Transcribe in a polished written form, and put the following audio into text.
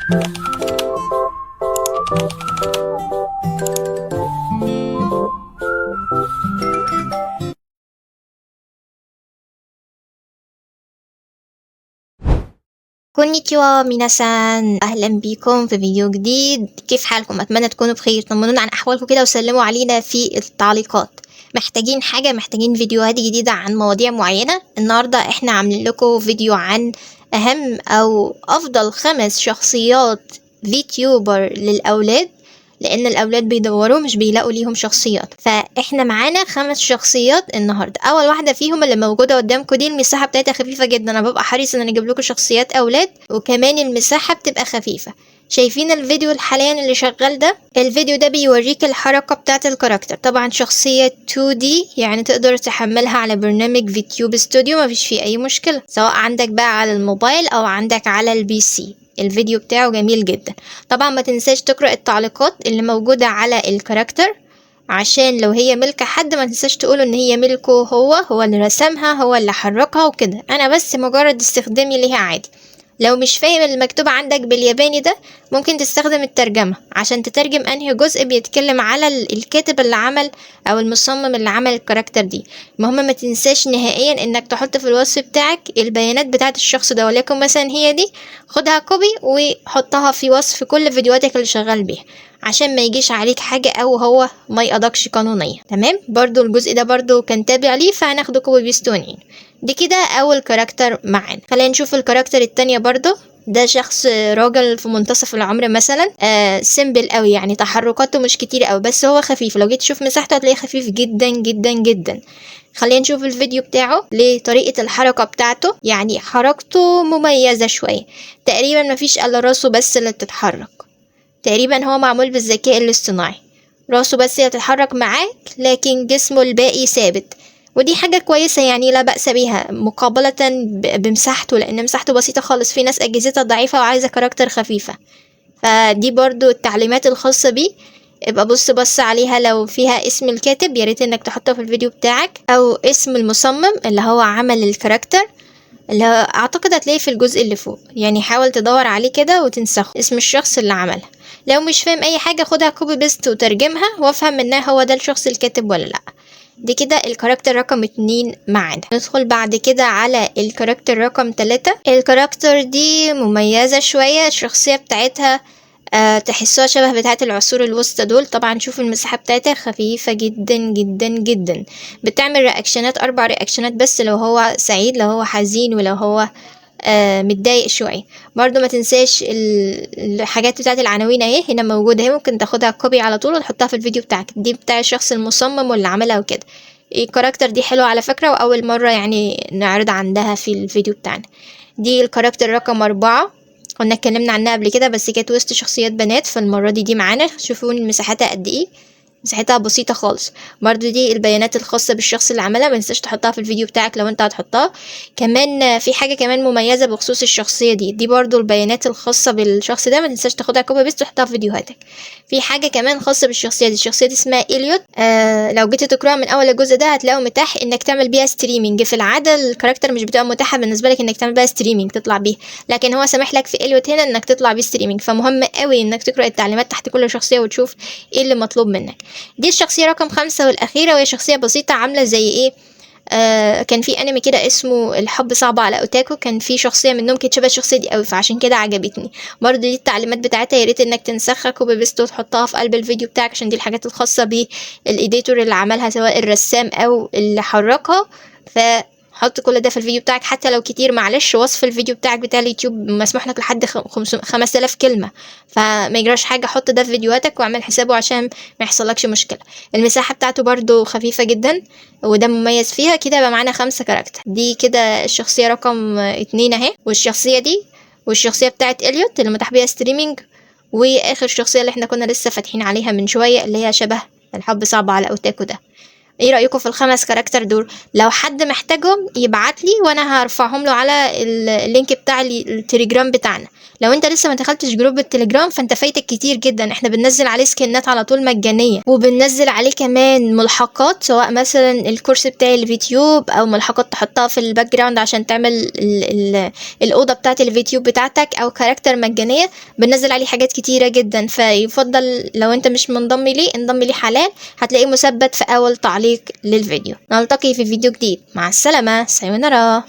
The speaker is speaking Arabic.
كونيتشوا ميناسان، اهلا بيكم في فيديو جديد. كيف حالكم؟ اتمنى تكونوا بخير. طمنونا عن احوالكم كده وسلموا علينا في التعليقات. محتاجين حاجه، محتاجين فيديوهات جديده عن مواضيع معينه. النهارده احنا عاملين لكم فيديو عن اهم او افضل 5 شخصيات فيتيوبر للاولاد، لان الاولاد بيدوروا مش بيلاقوا ليهم شخصيات. فاحنا معانا 5 شخصيات النهارده. اول واحده فيهم اللي موجوده قدامكم دي، المساحه بتاعتها خفيفه جدا. انا ببقى حريص ان انا اجيب لكم شخصيات اولاد، وكمان المساحه بتبقى خفيفه. شايفين الفيديو حاليا اللي شغال ده؟ الفيديو ده بيوريك الحركه بتاعه الكاركتر. طبعا شخصيه 2D، يعني تقدر تحملها على برنامج فيتيوب ستوديو، مفيش فيه اي مشكله، سواء عندك بقى على الموبايل او عندك على البي سي. الفيديو بتاعه جميل جدا. طبعا ما تنساش تقرأ التعليقات اللي موجودة على الكاركتر، عشان لو هي ملك حد ما تنساش تقوله ان هي ملكه، هو اللي رسمها، هو اللي حركها وكده. انا بس مجرد استخدامي ليها عادي. لو مش فاهم المكتوب عندك بالياباني ده، ممكن تستخدم الترجمة عشان تترجم انهي جزء بيتكلم على الكاتب اللي عمل او المصمم اللي عمل الكاركتر دي. المهم ما تنساش نهائيا انك تحط في الوصف بتاعك البيانات بتاعت الشخص ده، وليكن مثلا هي دي، خدها كوبي وحطها في وصف كل فيديوهاتك اللي شغال بيها، عشان ما يجيش عليك حاجة او هو ما يقضكش قانونيا. تمام؟ برضو الجزء ده برضو كان تابع ليه، فهناخده كوبي بيستونين. دي كده اول كاركتر معانا. خلينا نشوف الكاركتر التانية برضو. ده شخص راجل في منتصف العمر مثلا، سيمبل قوي، يعني تحركاته مش كتير قوي، بس هو خفيف. لو جيت تشوف مساحته هتلاقيه خفيف جدا جدا جدا. خلينا نشوف الفيديو بتاعه لطريقة الحركة بتاعته. يعني حركته مميزة شوية، تقريبا مفيش الا راسه بس اللي بتتحرك. تقريبا هو معمول بالذكاء الاصطناعي، راسه بس اللي بتتحرك معاك، لكن جسمه الباقي ثابت. ودي حاجة كويسة، يعني لا بأس بيها مقابلة بمساحته، لأن مساحته بسيطة خالص. في ناس أجهزتها ضعيفة وعايزة كاركتر خفيفة، فدي برضو التعليمات الخاصة بيه. ابقى بص عليها، لو فيها اسم الكاتب ياريت انك تحطه في الفيديو بتاعك، او اسم المصمم اللي هو عمل الكاركتر، اللي هو اعتقد هتلاقيه في الجزء اللي فوق. يعني حاول تدور عليه كده وتنسخه اسم الشخص اللي عملها. لو مش فاهم اي حاجة خدها كوبي بيست وترجمها وافهم منها هو ده الشخص الكاتب ولا لا. دي كده الكاركتر رقم 2 معانا. ندخل بعد كده على الكاركتر رقم 3. الكاركتر دي مميزة شوية، الشخصية بتاعتها تحسوها شبه بتاعة العصور الوسطى دول. طبعا شوف المساحة بتاعتها خفيفة جدا جدا جدا. بتعمل رياكشنات، 4 رياكشنات بس، لو هو سعيد، لو هو حزين، ولو هو متضايق شوية. برضو ما تنساش الحاجات بتاعت العناوين اهي هنا موجودة اهي، ممكن تاخدها كوبي على طول وتحطها في الفيديو بتاعك. دي بتاع الشخص المصمم واللي عملها وكده. الكاركتر دي حلوة على فكرة، وأول مرة يعني نعرض عندها في الفيديو بتاعنا. دي الكاركتر رقم 4، كنا اتكلمنا عنها قبل كده بس كانت وسط شخصيات بنات، فالمرة دي معانا. شوفوا مساحتها قد ايه، مساحتها بسيطة خالص. برضو دي البيانات الخاصة بالشخص اللي عملها، ما تنساش تحطها في الفيديو بتاعك لو انت هتحطها. كمان في حاجة كمان مميزة بخصوص الشخصية دي برضو البيانات الخاصة بالشخص ده، ما تنساش تاخدها كوبي بيست وتحطها في فيديوهاتك. في حاجة كمان خاصة بالشخصية دي، الشخصية دي اسمها إليوت. لو جيت تقراها من اول الجزء ده هتلاقوا متاح انك تعمل بيها ستريمينج. في العادة الكاركتر مش بتبقى متاحة بالنسبة لك انك تعمل بيها ستريمينج تطلع بيها، لكن هو سامح لك في إليوت هنا انك تطلع بيه ستريمينج. فمهم قوي انك تقرأ التعليمات تحت كل شخصية وتشوف ايه اللي مطلوب منك. دي الشخصية رقم 5 والأخيرة، وهي شخصية بسيطة عاملة زي ايه، كان في انمي كده اسمه الحب صعب على اوتاكو، كان في شخصيه منهم كانت شبه الشخصيه دي قوي، فعشان كده عجبتني. برضو دي التعليمات بتاعتها، يا ريت انك تنسخها كوبي بيست وتحطها في قلب الفيديو بتاعك، عشان دي الحاجات الخاصه بالايديتور اللي عملها سواء الرسام او اللي حركها. حط كل ده في الفيديو بتاعك حتى لو كتير، معلش. وصف الفيديو بتاعك بتاع اليوتيوب مسموح لك لحد 5000 كلمة، فما يجراش حاجة. حط ده في فيديوهاتك واعمل حسابه عشان ما يحصلكش مشكلة. المساحة بتاعته برضو خفيفة جدا، وده مميز فيها. كده يبقى معانا 5 كاركتر. دي كده الشخصية رقم 2 اهي، والشخصية دي، والشخصية بتاعت إليوت اللي متاح بيها ستريمينج، واخر شخصية اللي احنا كنا لسه فاتحين عليها من شوية اللي هي شبه الحب صعب على اوتاكو ده. ايه رأيكم في ال5 كاركتر دول؟ لو حد محتاجهم يبعت لي وانا هرفعهم له على اللينك بتاع التليجرام بتاعنا. لو انت لسه ما دخلتش جروب التليجرام فانت فايتك كتير جدا، احنا بننزل عليه سكنات على طول مجانية، وبننزل عليه كمان ملحقات، سواء مثلا الكورس بتاع الفيديوب او ملحقات تحطها في الباك جراوند عشان تعمل الأوضة بتاعة الفيديوب بتاعتك، او كاركتر مجانية. بننزل عليه حاجات كتيرة جدا، فيفضل لو انت مش منضم ليه انضم ليه حاليا، هتلاقيه مثبت في اول تعليق للفيديو. نلتقي في فيديو جديد، مع السلامة، سايونارا.